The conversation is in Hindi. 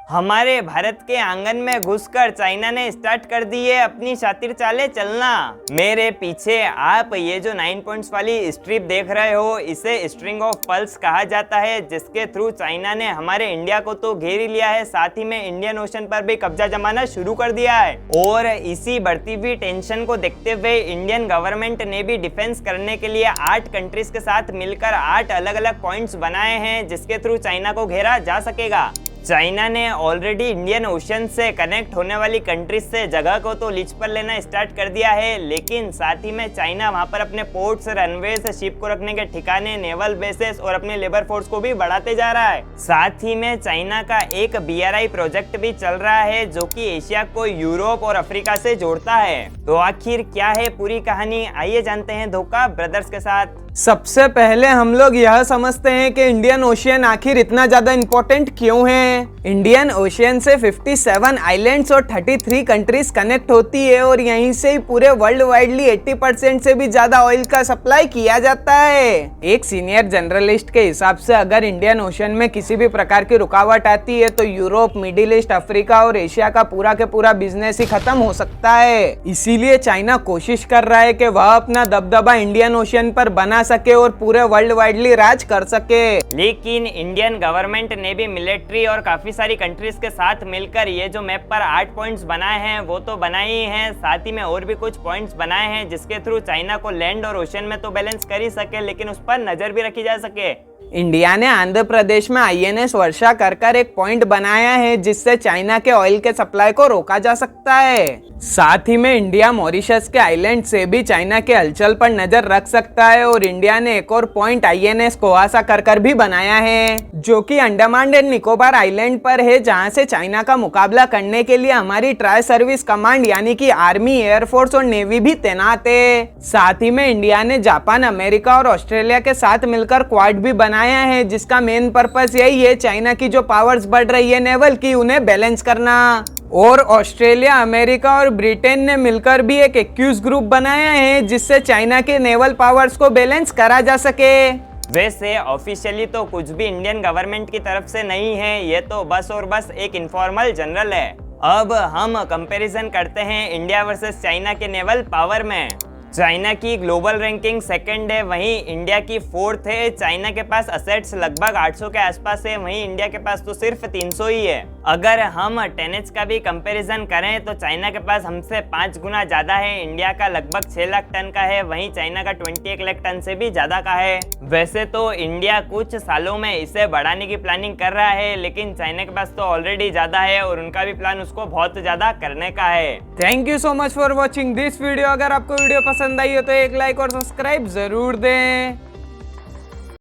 हमारे भारत के आंगन में घुसकर चाइना ने स्टार्ट कर दी है अपनी शातिर चालें चलना। मेरे पीछे आप ये जो 9 पॉइंट्स वाली स्ट्रिप देख रहे हो, इसे स्ट्रिंग ऑफ पर्ल्स कहा जाता है, जिसके थ्रू चाइना ने हमारे इंडिया को तो घेर ही लिया है, साथ ही में इंडियन ओशन पर भी कब्जा जमाना शुरू कर दिया है। और इसी बढ़ती हुई टेंशन को देखते हुए इंडियन गवर्नमेंट ने भी डिफेंस करने के लिए 8 कंट्रीज के साथ मिलकर 8 अलग अलग पॉइंट्स बनाए हैं, जिसके थ्रू चाइना को घेरा जा सकेगा। चाइना ने ऑलरेडी इंडियन ओशन से कनेक्ट होने वाली कंट्रीज से जगह को तो लीज पर लेना स्टार्ट कर दिया है, लेकिन साथ ही में चाइना वहां पर अपने पोर्ट्स, रनवेज, शिप को रखने के ठिकाने, नेवल बेसेस और अपने लेबर फोर्स को भी बढ़ाते जा रहा है। साथ ही में चाइना का एक BRI प्रोजेक्ट भी चल रहा है, जो कि एशिया को यूरोप और अफ्रीका से जोड़ता है। तो आखिर क्या है पूरी कहानी, आइए जानते हैं धोखा ब्रदर्स के साथ। सबसे पहले हम लोग यह समझते हैं कि इंडियन ओशियन आखिर इतना ज्यादा इंपॉर्टेंट क्यों है। इंडियन ओशियन से 57 आइलैंड्स और 33 कंट्रीज कनेक्ट होती है और यहीं से ही पूरे वर्ल्ड वाइडली 80% से भी ज्यादा ऑयल का सप्लाई किया जाता है। एक सीनियर जर्नलिस्ट के हिसाब से अगर इंडियन ओशियन में किसी भी प्रकार की रुकावट आती है तो यूरोप, मिडिल ईस्ट, अफ्रीका और एशिया का पूरा के पूरा बिजनेस ही खत्म हो सकता है। इसीलिए चाइना कोशिश कर रहा है कि वह अपना दबदबा इंडियन ओशियन पर बना सके और पूरे वर्ल्ड वाइडली राज कर सके। लेकिन इंडियन गवर्नमेंट ने भी मिलिट्री और काफी सारी कंट्रीज के साथ मिलकर ये जो मैप पर 8 पॉइंट्स बनाए हैं वो तो बनाए ही हैं, साथ ही में और भी कुछ पॉइंट्स बनाए हैं जिसके थ्रू चाइना को लैंड और ओशन में तो बैलेंस कर ही सके, लेकिन उस पर नजर भी रखी जा सके। इंडिया ने आंध्र प्रदेश में INS वर्षा कर एक पॉइंट बनाया है जिससे चाइना के ऑयल के सप्लाई को रोका जा सकता है। साथ ही में इंडिया मॉरिशस के आइलैंड से भी चाइना के हलचल पर नजर रख सकता है और इंडिया ने एक और पॉइंट INS कोहासा कर भी बनाया है, जो कि अंडमान एंड निकोबार आइलैंड पर है, जहां से चाइना का मुकाबला करने के लिए हमारी ट्राई सर्विस कमांड यानी कि आर्मी, एयरफोर्स और नेवी भी तैनात है। साथ ही में इंडिया ने जापान, अमेरिका और ऑस्ट्रेलिया के साथ मिलकर क्वाड भी बनाया है, जिसका मेन पर्पस यही है चाइना की जो पावर्स बढ़ रही है नेवल की, उन्हें बैलेंस करना। और ऑस्ट्रेलिया, अमेरिका और ब्रिटेन ने मिलकर भी एक एक्यूज ग्रुप बनाया है जिससे चाइना के नेवल पावर्स को बैलेंस करा जा सके। वैसे ऑफिशियली तो कुछ भी इंडियन गवर्नमेंट की तरफ से नहीं है, ये तो बस और बस एक इनफॉर्मल जनरल है। अब हम कंपैरिजन करते हैं इंडिया वर्सेस चाइना के नेवल पावर में। चाइना की ग्लोबल रैंकिंग 2nd है, वहीं इंडिया की 4th है। चाइना के पास असेट्स लगभग 800 के आसपास है, वहीं इंडिया के पास तो सिर्फ 300 ही है। अगर हम टनेज का भी कंपैरिजन करें तो चाइना के पास हमसे 5 गुना ज्यादा है। इंडिया का लगभग 6 लाख टन का है, वहीं चाइना का 21 लाख टन से भी ज्यादा का है। वैसे तो इंडिया कुछ सालों में इसे बढ़ाने की प्लानिंग कर रहा है, लेकिन चाइना के पास तो ऑलरेडी ज्यादा है और उनका भी प्लान उसको बहुत ज्यादा करने का है। Thank you so much for watching this video. अगर आपको वीडियो पसंद आई हो तो एक लाइक और सब्सक्राइब जरूर दें।